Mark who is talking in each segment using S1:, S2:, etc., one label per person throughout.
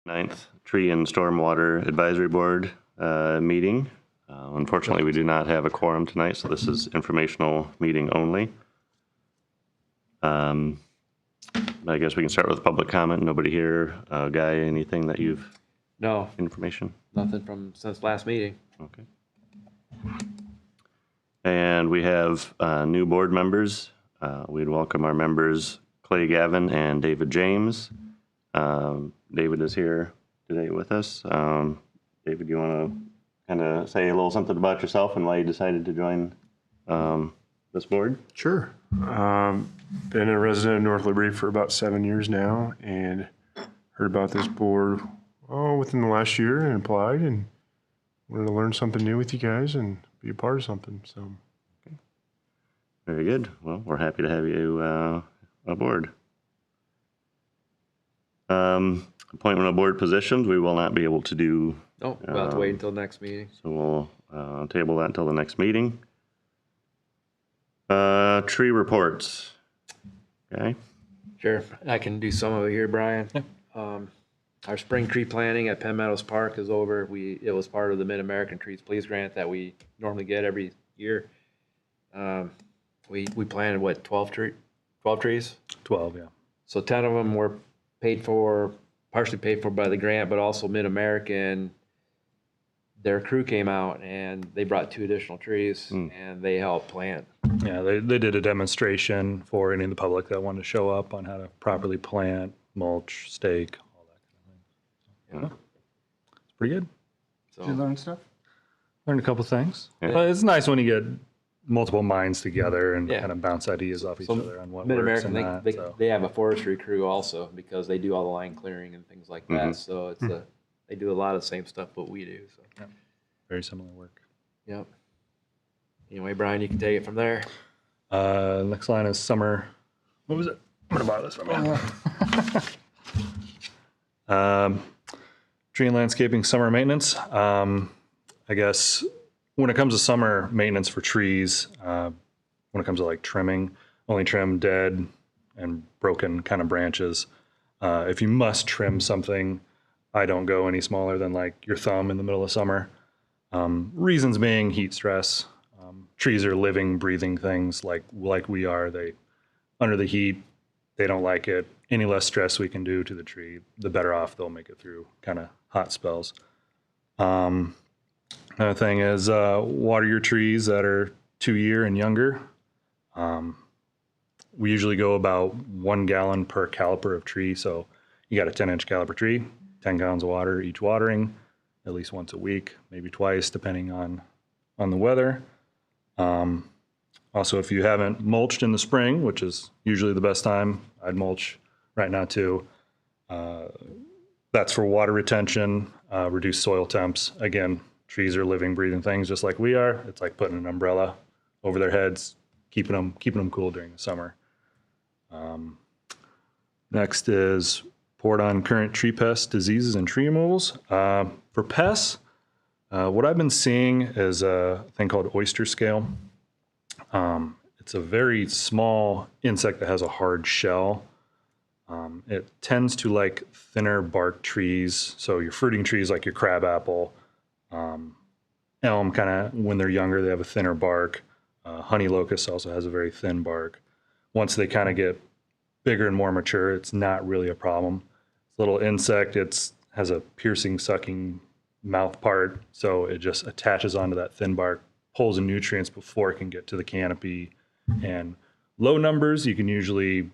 S1: 9th Tree and Stormwater Advisory Board meeting. Unfortunately, we do not have a quorum tonight, so this is informational meeting only. I guess we can start with public comment. Nobody here. Guy, anything that you've...
S2: No.
S1: Information?
S2: Nothing from since last meeting.
S1: Okay. And we have new board members. We'd welcome our members, Clay Gavin and David James. David is here today with us. David, you want to kind of say a little something about yourself and why you decided to join this board?
S3: Sure. Been a resident of North Liberty for about 7 years now, and heard about this board within the last year and applied and wanted to learn something new with you guys and be a part of something. So,
S1: okay. Very good. Well, we're happy to have you aboard. Appointment of board positions, we will not be able to do.
S2: No, we'll have to wait until next meeting.
S1: So we'll table that until the next meeting. Tree reports. Okay.
S2: Sure, I can do some of it here, Brian. Yeah. Our spring tree planting at Penn Meadows Park is over. It was part of the Mid-American Trees Please grant that we normally get every year. We planted what, 12 trees?
S4: 12, yeah.
S2: So 10 of them were partially paid for by the grant, but also Mid-American, their crew came out and they brought 2 additional trees and they helped plant.
S4: Yeah, they did a demonstration for any of the public that wanted to show up on how to properly plant, mulch, stake, all that kind of thing. So, yeah. It's pretty good.
S2: So,
S5: Did you learn stuff?
S4: Learned a couple things.
S1: Yeah.
S4: But it's nice when you get multiple minds together and
S2: Yeah.
S4: kind of bounce ideas off each other on what works
S2: Mid-American,
S4: and
S2: they have a forestry crew also because they do all the line clearing and things like that. So it's they do a lot of the same stuff what we do. So.
S4: Yeah. Very similar work.
S2: Yep. Anyway, Brian, you can take it from there.
S4: Next line is summer. What was it? I'm going to borrow this from you. Tree and landscaping summer maintenance. I guess when it comes to summer maintenance for trees, when it comes to like trimming, only trim dead and broken kind of branches. If you must trim something, I don't go any smaller than like your thumb in the middle of summer. Reasons being heat stress. Trees are living, breathing things like we are. They, under the heat, they don't like it. Any less stress we can do to the tree, the better off they'll make it through kind of hot spells. Another thing is water your trees that are 2-year and younger. We usually go about 1 gallon per caliper of tree. So you got a 10-inch caliper tree, 10 gallons of water each watering, at least once a week, maybe twice, depending on the weather. Also, if you haven't mulched in the spring, which is usually the best time, I'd mulch right now too. That's for water retention, reduce soil temps. Again, trees are living, breathing things just like we are. It's like putting an umbrella over their heads, keeping them cool during the summer. Next is report on current tree pests, diseases, and tree removals. For pests, what I've been seeing is a thing called oyster scale. It's a very small insect that has a hard shell. It tends to like thinner bark trees. So your fruiting trees like your crabapple, elm kind of, when they're younger, they have a thinner bark. Honey locust also has a very thin bark. Once they kind of get bigger and more mature, it's not really a problem. It's a little insect. Has a piercing, sucking mouth part, so it just attaches onto that thin bark, pulls in nutrients before it can get to the canopy. And low numbers, you can usually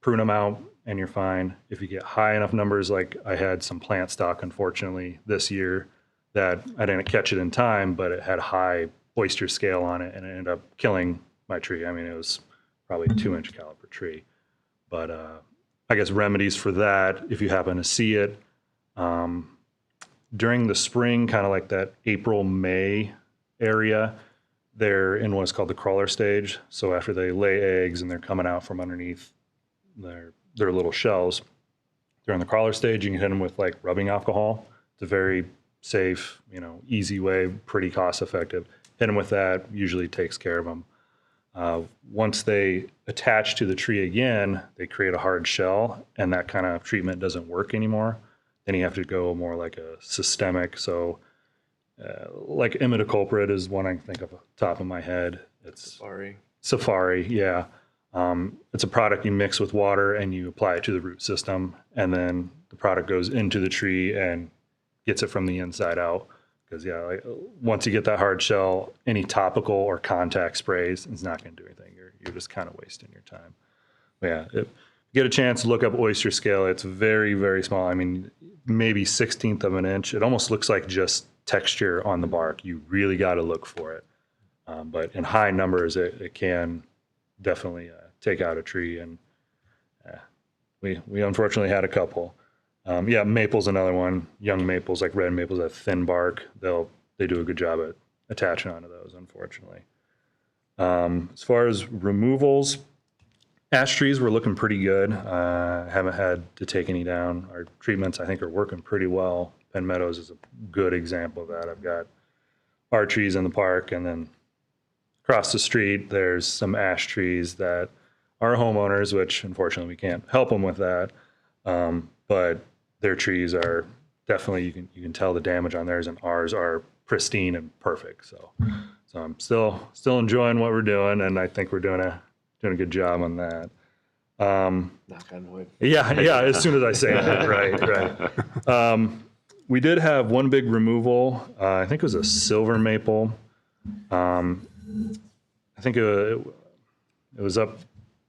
S4: prune them out and you're fine. If you get high enough numbers, like I had some plant stock, unfortunately, this year that I didn't catch it in time, but it had high oyster scale on it and it ended up killing my tree. I mean, it was probably a 2-inch caliper tree. But I guess remedies for that, if you happen to see it, during the spring, kind of like that April, May area, they're in what's called the crawler stage. So after they lay eggs and they're coming out from underneath their little shells, they're in the crawler stage. You can hit them with like rubbing alcohol. It's a very safe, easy way, pretty cost effective. Hit them with that, usually takes care of them. Once they attach to the tree again, they create a hard shell, and that kind of treatment doesn't work anymore. then you have to go more like a systemic. So like imidacloprid is one I can think of off the top of my head. It's
S2: Sorry.
S4: Safari, yeah. It's a product you mix with water and you apply it to the root system, and then the product goes into the tree and gets it from the inside out. Because yeah, like, once you get that hard shell, any topical or contact sprays, it's not going to do anything. You're just kind of wasting your time. But yeah, if you get a chance to look up oyster scale, it's very, very small. I mean, maybe 1/16 of an inch. It almost looks like just texture on the bark. You really got to look for it. But in high numbers, it can definitely take out a tree. And we unfortunately had a couple. Yeah, maple's another one. Young maples, like red maples, that thin bark, they do a good job at attaching onto those, unfortunately. As far as removals, ash trees were looking pretty good. Haven't had to take any down. Our treatments, I think, are working pretty well. Penn Meadows is a good example of that. I've got our trees in the park, and then across the street, there's some ash trees that are homeowners, which unfortunately we can't help them with that. But their trees are definitely, you can tell the damage on theirs, and ours are pristine and perfect. So I'm still enjoying what we're doing, and I think we're doing a good job on that.
S2: Knock on wood.
S4: Yeah. As soon as I say that, right. We did have one big removal. I think it was a silver maple. I think it was up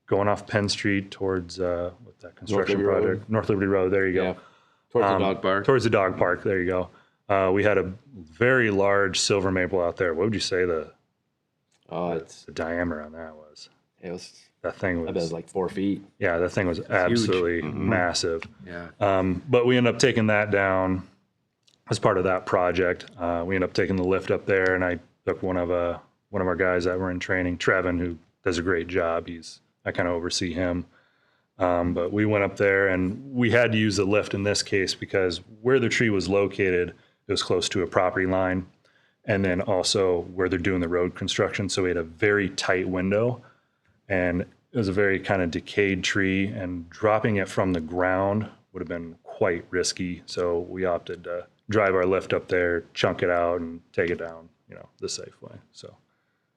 S4: going off Penn Street towards what's that construction
S2: Liberty Road.
S4: project? North Liberty Road. There you go.
S2: Yeah. Towards the dog park.
S4: Towards the dog park. There you go. We had a very large silver maple out there. What would you say the diameter on that was?
S2: It was.
S4: That thing
S2: I bet it was
S4: was,
S2: like 4 feet.
S4: yeah, that thing was absolutely massive.
S2: Yeah.
S4: But we ended up taking that down as part of that project. We ended up taking the lift up there, and I took one of our guys that were in training, Trevin, who does a great job. I kind of oversee him. But we went up there, and we had to use the lift in this case because where the tree was located, it was close to a property line, and then also where they're doing the road construction. So we had a very tight window, and it was a very kind of decayed tree, and dropping it from the ground would have been quite risky. So we opted to drive our lift up there, chunk it out, and take it down, the safe way. So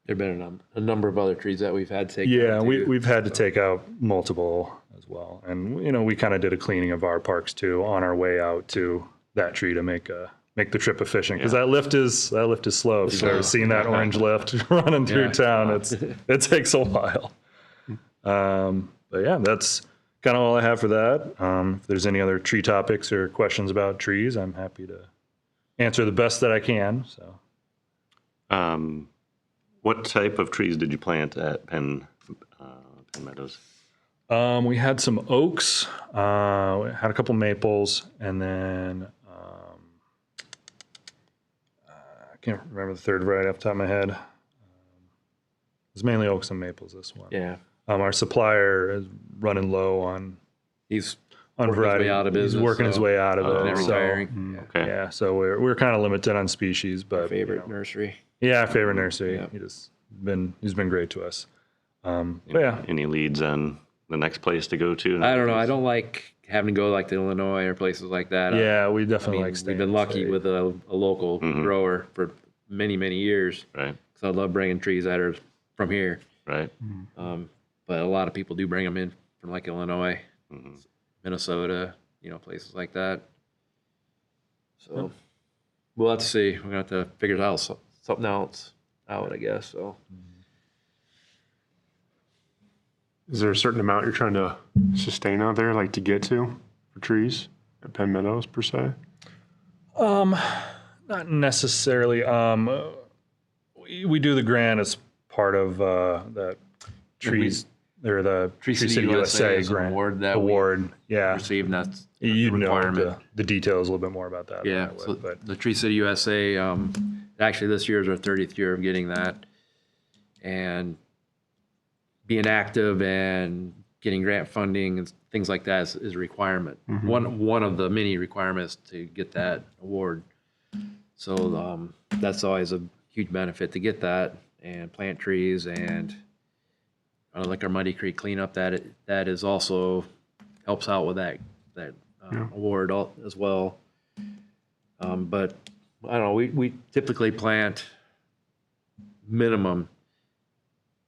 S2: There've been a number of other trees that we've had taken.
S4: yeah,
S2: out too.
S4: we've had to take out multiple as well, and we kind of did a cleaning of our parks too on our way out to that tree to make the trip efficient, because that lift is slow. If you've ever seen that orange lift running through town, it takes a while. But yeah, that's kind of all I have for that. If there's any other tree topics or questions about trees, I'm happy to answer the best that I can. So,
S1: what type of trees did you plant at Penn Meadows?
S4: we had some oaks, we had a couple maples, and then I can't remember the third right off the top of my head. It was mainly oaks and maples, this one.
S2: Yeah.
S4: Our supplier is running low on
S2: He's
S4: variety.
S2: working his way out of business.
S4: He's working his way out of
S2: and
S4: it. So,
S2: retiring.
S1: Okay.
S4: yeah, so we're kind of limited on species, but
S2: Favorite nursery.
S4: yeah, favorite nursery.
S2: Yeah.
S4: He's been great to us. But yeah,
S1: Any leads on the next place to go to?
S2: I don't know. I don't like having to go like to Illinois or places like that.
S4: yeah, we definitely like
S2: We've
S4: staying
S2: been
S4: in
S2: lucky
S4: state.
S2: with a local grower for many, many years.
S1: Right.
S2: So I love bringing trees that are from here.
S1: Right.
S2: But a lot of people do bring them in from like Illinois, Minnesota, places like that. So we'll have to see. We're gonna have to figure out something else out, I guess. So
S3: Is there a certain amount you're trying to sustain out there, like to get to for trees at Penn Meadows per se?
S4: Not necessarily. We do the grant as part of that trees or the Tree City USA
S2: is an
S4: grant
S2: award that
S4: award. Yeah,
S2: received, and that's
S4: you
S2: a
S4: know
S2: requirement.
S4: the details a little bit more about that.
S2: Yeah,
S4: than I
S2: so
S4: would, but
S2: the Tree City USA, actually this year is our 30th year of getting that. And being active and getting grant funding and things like that is a requirement. One of the many requirements to get that award. So that's always a huge benefit to get that and plant trees, and like our Muddy Creek cleanup, that is also helps out with that award as well. But I don't know, we typically plant minimum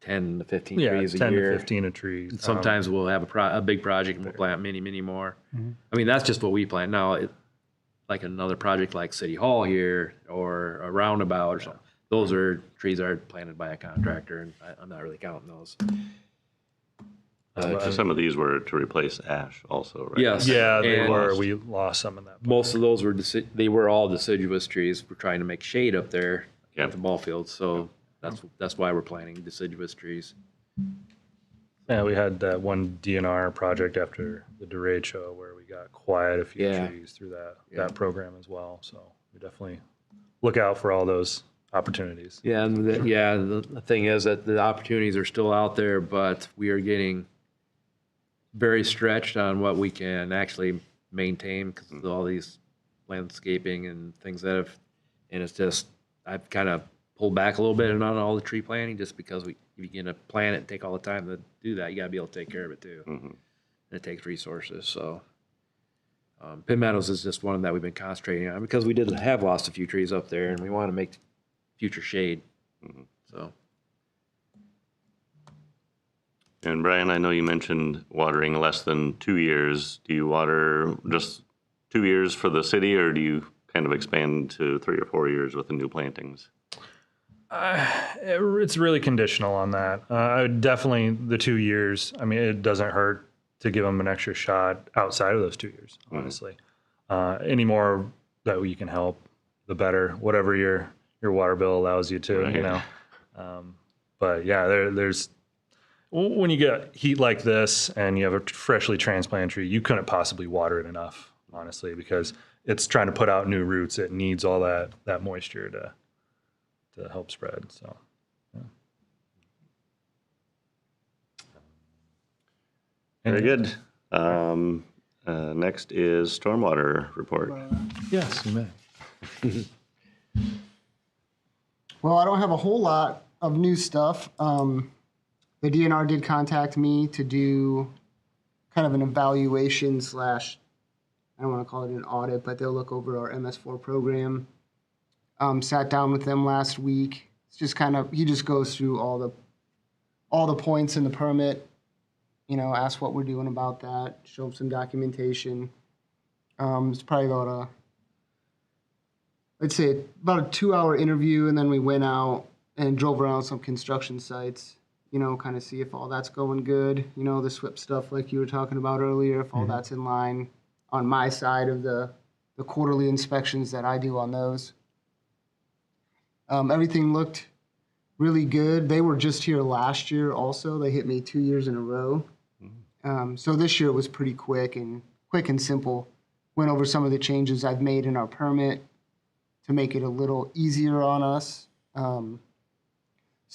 S2: 10 to 15
S4: Yeah,
S2: trees a
S4: 10
S2: year.
S4: to 15 a tree.
S2: Sometimes we'll have a big project and we'll plant many more. I mean, that's just what we plant. Now, like another project like City Hall here or a roundabout or something, those are trees that are planted by a contractor, and I'm not really counting those.
S1: So some of these were to replace ash also, right?
S2: Yes.
S4: Yeah, they
S2: And
S4: were. We lost some in that.
S2: most of those were they were all deciduous trees. We're trying to make shade up there
S1: Yep.
S2: at the ball field, so that's why we're planting deciduous trees.
S4: Yeah, we had that one DNR project after the derecho where we got quite a few
S2: Yeah.
S4: trees through that program as well. So we definitely look out for all those opportunities.
S2: Yeah, and the thing is that the opportunities are still out there, but we are getting very stretched on what we can actually maintain because of all these landscaping and things that have, and it's just, I've kind of pulled back a little bit on all the tree planting just because if you're going to plant it and take all the time to do that, you got to be able to take care of it too. And it takes resources. So Pin Meadows is just one that we've been concentrating on because we did have lost a few trees up there and we want to make future shade. So.
S1: And Brian, I know you mentioned watering less than 2 years. Do you water just 2 years for the city, or do you kind of expand to 3 or 4 years with the new plantings?
S4: It's really conditional on that. I would definitely the 2 years. I mean, it doesn't hurt to give them an extra shot outside of those 2 years. Honestly, any more that you can help, the better. Whatever your water bill allows you to,
S1: Right.
S4: you know. But yeah, there's when you get heat like this and you have a freshly transplanted tree, you couldn't possibly water it enough, honestly, because it's trying to put out new roots. It needs all that moisture to help spread. So, yeah.
S1: Very good. Next is stormwater report.
S4: Yes, you may.
S5: Well, I don't have a whole lot of new stuff. The DNR did contact me to do kind of an evaluation / I don't want to call it an audit, but they'll look over our MS4 program. Sat down with them last week. It's just he just goes through all the points in the permit, ask what we're doing about that, show them some documentation. It's probably about I'd say about a 2-hour interview, and then we went out and drove around some construction sites, kind of see if all that's going good, the SWIP stuff like you were talking about earlier, if all that's in line on my side of the quarterly inspections that I do on those. Everything looked really good. They were just here last year also. They hit me 2 years in a row. So this year it was pretty quick and simple. Went over some of the changes I've made in our permit to make it a little easier on us. Some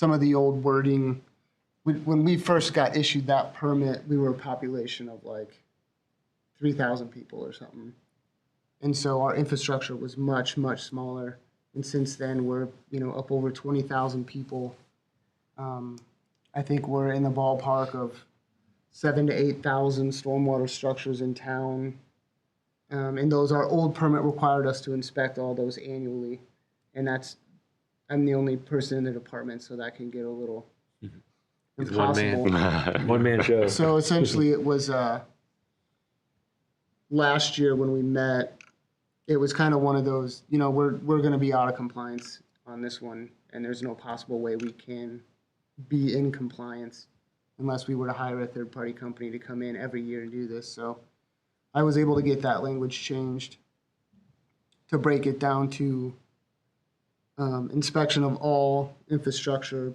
S5: of the old wording, when we first got issued that permit, we were a population of like 3,000 people or something. And so our infrastructure was much, much smaller. And since then, we're, up over 20,000 people. I think we're in the ballpark of 7,000 to 8,000 stormwater structures in town. And our old permit required us to inspect all those annually. And I'm the only person in the department, so that can get a little impossible.
S2: One man show.
S5: So essentially it was, last year when we met, it was kind of one of those, we're going to be out of compliance on this one, and there's no possible way we can be in compliance unless we were to hire a third-party company to come in every year and do this. So I was able to get that language changed to break it down to inspection of all infrastructure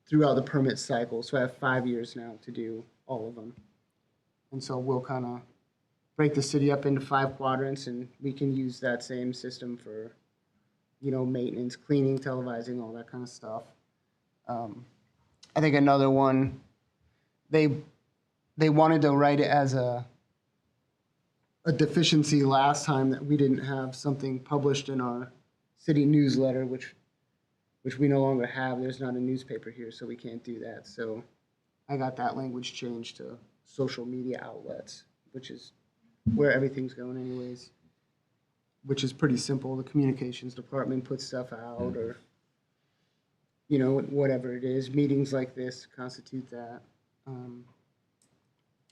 S5: throughout the permit cycle. So I have 5 years now to do all of them. And so we'll kind of break the city up into 5 quadrants, and we can use that same system for, maintenance, cleaning, televising, all that kind of stuff. I think another one, they wanted to write it as a deficiency last time that we didn't have something published in our city newsletter, which we no longer have. There's not a newspaper here, so we can't do that. So I got that language changed to social media outlets, which is where everything's going anyways, which is pretty simple. The communications department puts stuff out or, you know, whatever it is. Meetings like this constitute that. And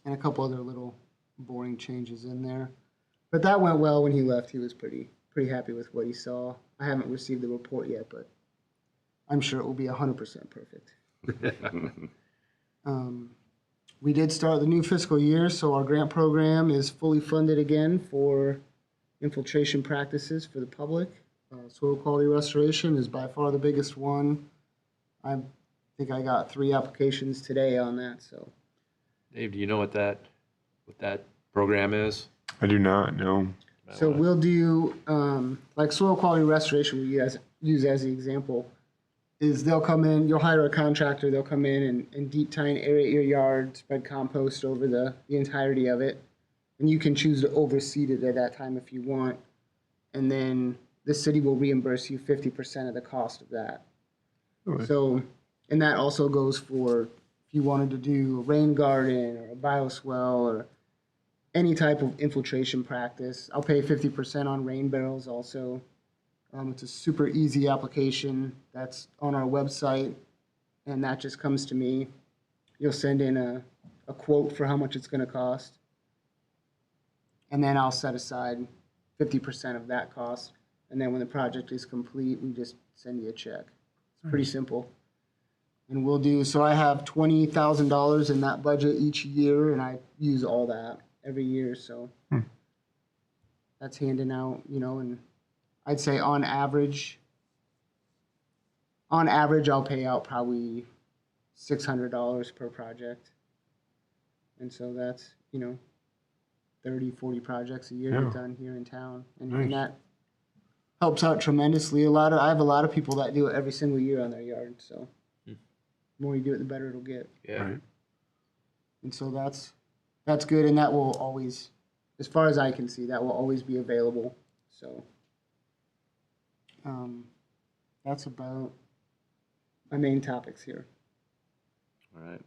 S5: a couple other little boring changes in there. But that went well when he left. He was pretty happy with what he saw. I haven't received the report yet, but I'm sure it will be 100% perfect. We did start the new fiscal year, so our grant program is fully funded again for infiltration practices for the public. Soil quality restoration is by far the biggest one. I think I got 3 applications today on that, so.
S2: Dave, do you know what that program is?
S3: I do not know.
S5: So we'll do, like soil quality restoration we use as the example, is they'll come in, you'll hire a contractor, they'll come in and deep tine, aerate your yard, spread compost over the entirety of it. And you can choose to overseed it at that time if you want. And then the city will reimburse you 50% of the cost of that.
S3: Okay.
S5: So, and that also goes for if you wanted to do a rain garden or a bioswale or any type of infiltration practice. I'll pay 50% on rain barrels also. It's a super easy application that's on our website, and that just comes to me. You'll send in a quote for how much it's going to cost, and then I'll set aside 50% of that cost. And then when the project is complete, we just send you a check. It's pretty simple. And we'll do, so I have $20,000 in that budget each year, and I use all that every year. So that's handing out, you know, and I'd say on average, I'll pay out probably $600 per project. And so that's, you know, 30, 40 projects a year
S3: Yeah.
S5: get done here in town. And,
S3: Nice.
S5: and that helps out tremendously. I have a lot of people that do it every single year on their yard. So the more you do it, the better it'll get.
S2: Yeah.
S3: Right.
S5: And so that's good. And that will always, as far as I can see, that will always be available. So that's about my main topics here.
S1: All right.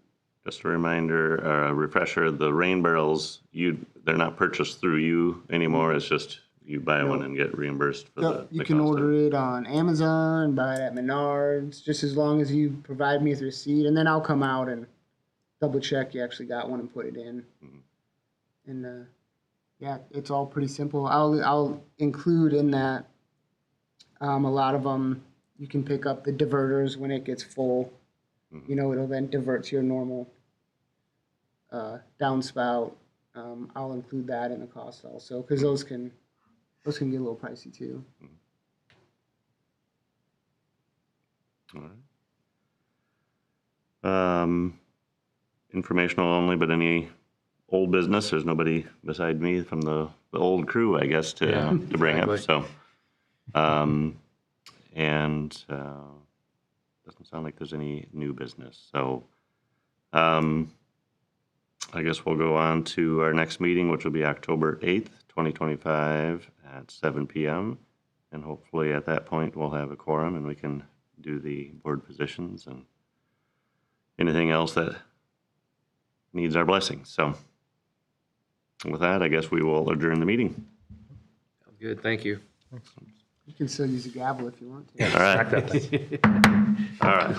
S1: Just a reminder, a refresher, the rain barrels, they're not purchased through you anymore. It's just you buy one and get reimbursed for
S5: Yep,
S1: the
S5: you can
S1: cost of
S5: order
S1: it.
S5: it on Amazon, buy it at Menards, just as long as you provide me with a receipt, and then I'll come out and double check you actually got one and put it in. And yeah, it's all pretty simple. I'll include in that a lot of them. You can pick up the diverters when it gets full. You know, it'll then divert to your normal downspout. I'll include that in the cost also, because those can get a little pricey too.
S1: All right. Informational only, but any old business? There's nobody beside me from the old crew, I guess, to bring up.
S2: exactly.
S1: So, and doesn't sound like there's any new business. So, I guess we'll go on to our next meeting, which will be October 8th, 2025 at 7 p.m. And hopefully at that point we'll have a quorum and we can do the board positions and anything else that needs our blessing. So with that, I guess we will adjourn the meeting.
S2: Sounds good. Thank you.
S5: You can still use a gavel if you want to.
S1: All right. All right.